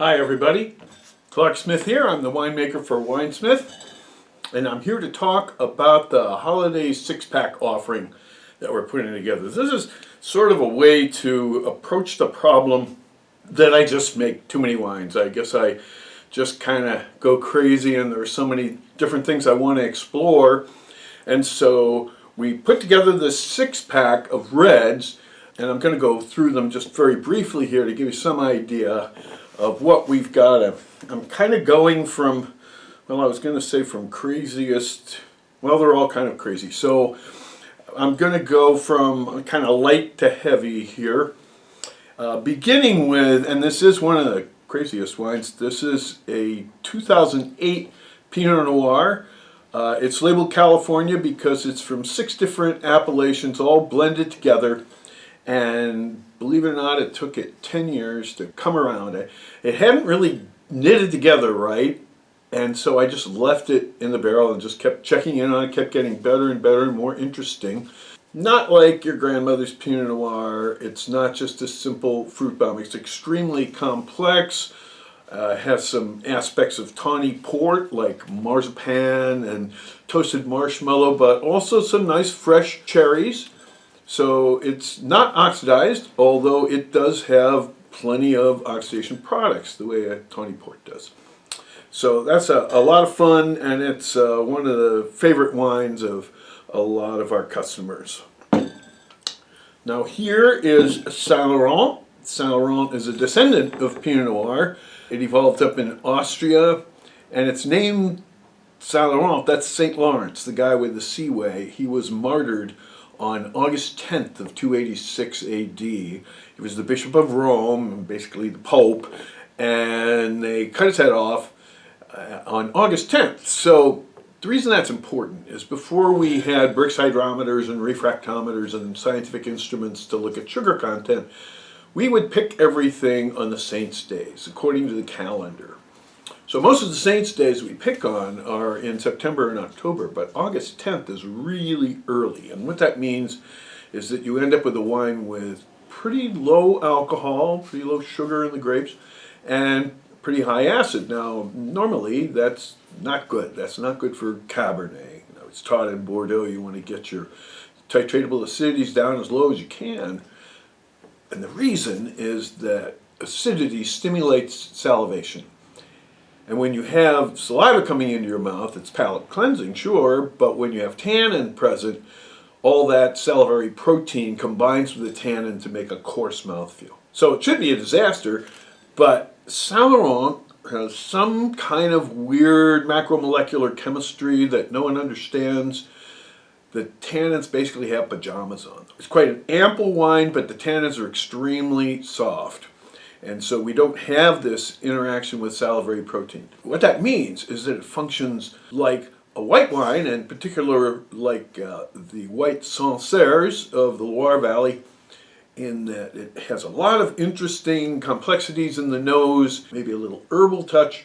Hi everybody, Clark Smith here. I'm the winemaker for WineSmith, and I'm here to talk about the holiday six-pack offering that we're putting together. This is sort of a way to approach the problem that I just make too many wines. I guess I just kind of go crazy and there are so many different things I want to explore, and so we put together this six-pack of reds, and I'm going to go through them just very briefly here to give you some idea of what we've got. I'm kind of going from, well, I was going to say from craziest, well, they're all kind of crazy. So I'm going to go from kind of light to heavy here, beginning with, and this is one of the craziest wines, this is a 2008 Pinot Noir. It's labeled California because it's from 6 different appellations all blended together, and believe it or not, it took it 10 years to come around. It hadn't really knitted together right, and so I just left it in the barrel and just kept checking in on it, kept getting better and better and more interesting. Not like your grandmother's Pinot Noir. It's not just a simple fruit bomb. It's extremely complex. Has some aspects of tawny port like marzipan and toasted marshmallow, but also some nice fresh cherries. So it's not oxidized, although it does have plenty of oxidation products, the way a tawny port does. So that's a lot of fun, and it's one of the favorite wines of a lot of our customers. Now here is Salleraw. Salleraw is a descendant of Pinot Noir. It evolved up in Austria, and it's named Salleraw. That's St. Lawrence, the guy with the seaway. He was martyred on August 10th of 286 AD. He was the Bishop of Rome, basically the Pope, and they cut his head off on August 10th. So the reason that's important is before we had Brix hydrometers and refractometers and scientific instruments to look at sugar content, we would pick everything on the saints' days, according to the calendar. So most of the saints' days we pick on are in September and October, but August 10th is really early. And what that means is that you end up with a wine with pretty low alcohol, pretty low sugar in the grapes, and pretty high acid. Now, normally that's not good. That's not good for Cabernet. You know, it's taught in Bordeaux you want to get your titratable acidities down as low as you can. And the reason is that acidity stimulates salivation. And when you have saliva coming into your mouth, it's palate cleansing, sure, but when you have tannin present, all that salivary protein combines with the tannin to make a coarse mouthfeel. So it should be a disaster, but Salleraw has some kind of weird macromolecular chemistry that no one understands. The tannins basically have pajamas on. It's quite an ample wine, but the tannins are extremely soft. And so we don't have this interaction with salivary protein. What that means is that it functions like a white wine, in particular like the white Sancerres of the Loire Valley, in that it has a lot of interesting complexities in the nose, maybe a little herbal touch,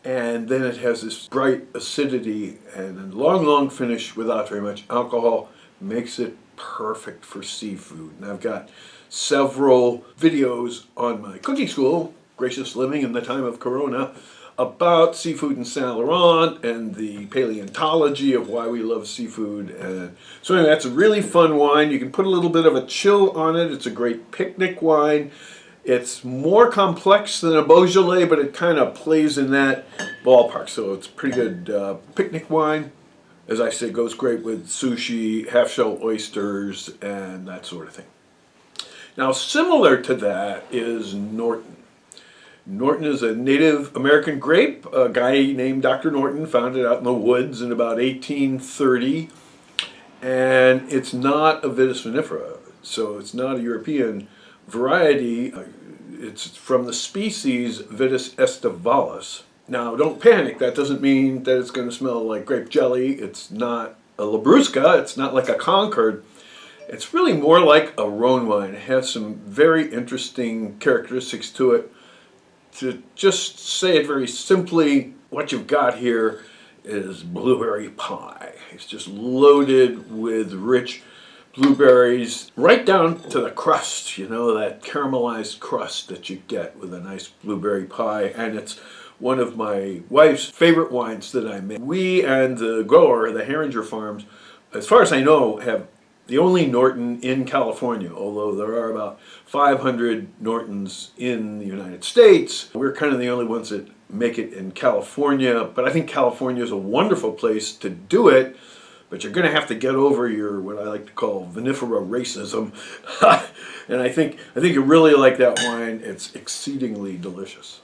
and then it has this bright acidity and a long finish without very much alcohol. Makes it perfect for seafood. And I've got several videos on my cooking school, Gracious Living in the Time of Corona, about seafood and Salleraw and the paleontology of why we love seafood. And so anyway, that's a really fun wine. You can put a little bit of a chill on it. It's a great picnic wine. It's more complex than a Beaujolais, but it kind of plays in that ballpark. So it's a pretty good picnic wine. As I say, goes great with sushi, half-shell oysters, and that sort of thing. Now, similar to that is Norton. Norton is a Native American grape. A guy named Dr. Norton found it out in the woods in about 1830. And it's not a Vitis vinifera, so it's not a European variety. It's from the species Vitis aestivalis. Now, don't panic. That doesn't mean that it's going to smell like grape jelly. It's not a Labrusca. It's not like a Concord. It's really more like a Rhone wine. It has some very interesting characteristics to it. To just say it very simply, what you've got here is blueberry pie. It's just loaded with rich blueberries right down to the crust, you know, that caramelized crust that you get with a nice blueberry pie. And it's one of my wife's favorite wines that I make. We and the grower, the Herringer Farms, as far as I know, have the only Norton in California, although there are about 500 Nortons in the United States. We're kind of the only ones that make it in California, but I think California is a wonderful place to do it, but you're going to have to get over your, what I like to call, vinifera racism. And I think you really like that wine. It's exceedingly delicious.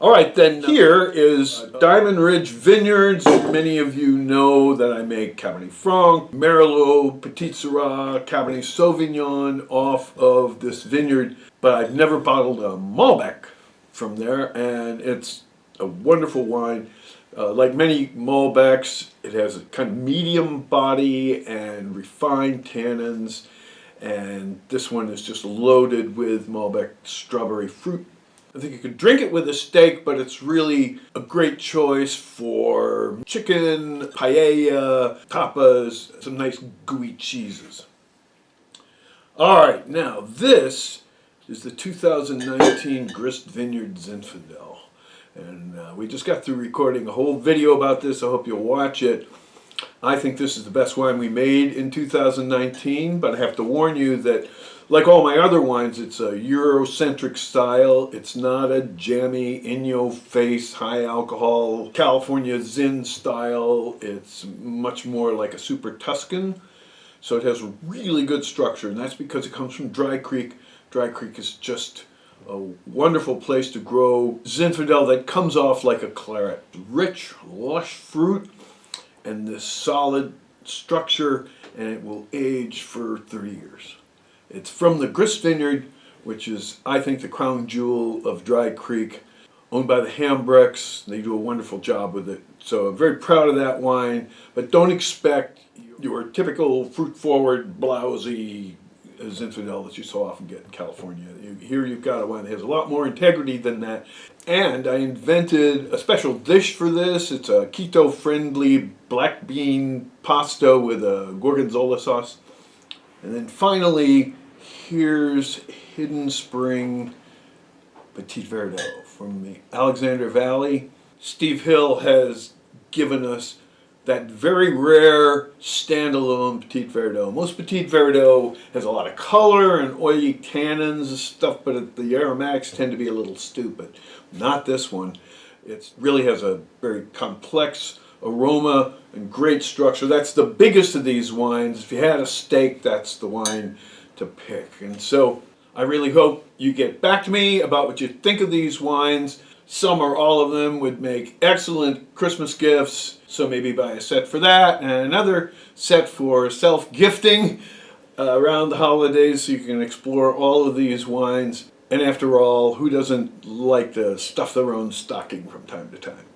All right, then here is Diamond Ridge Vineyards. Many of you know that I make Cabernet Franc, Merlot, Petit Syrah, Cabernet Sauvignon off of this vineyard, but I've never bottled a Malbec from there, and it's a wonderful wine. Like many Malbecs, it has a kind of medium body and refined tannins, and this one is just loaded with Malbec strawberry fruit. I think you could drink it with a steak, but it's really a great choice for chicken, paella, tapas, some nice gooey cheeses. All right, now this is the 2019 Grist Vineyard Zinfandel. And we just got through recording a whole video about this. I hope you'll watch it. I think this is the best wine we made in 2019, but I have to warn you that like all my other wines, it's a Eurocentric style. It's not a jammy, in-your-face, high-alcohol California Zin style. It's much more like a Super Tuscan. So it has really good structure, and that's because it comes from Dry Creek. Dry Creek is just a wonderful place to grow Zinfandel that comes off like a claret. Rich, lush fruit, and this solid structure, and it will age for 30 years. It's from the Grist Vineyard, which is, I think, the crown jewel of Dry Creek, owned by the Hambrecks. They do a wonderful job with it. So I'm very proud of that wine, but don't expect your typical fruit-forward, blousy Zinfandel that you so often get in California. Here you've got a wine that has a lot more integrity than that. And I invented a special dish for this. It's a keto-friendly black bean pasta with a gorgonzola sauce. And then finally, here's Hidden Spring Petit Verdot from the Alexander Valley. Steve Hill has given us that very rare standalone Petit Verdot. Most Petit Verdot has a lot of color and oily tannins and stuff, but the aromatics tend to be a little stupid. Not this one. It really has a very complex aroma and great structure. That's the biggest of these wines. If you had a steak, that's the wine to pick. And so I really hope you get back to me about what you think of these wines. Some or all of them would make excellent Christmas gifts, so maybe buy a set for that and another set for self-gifting around the holidays so you can explore all of these wines. And after all, who doesn't like to stuff their own stocking from time to time?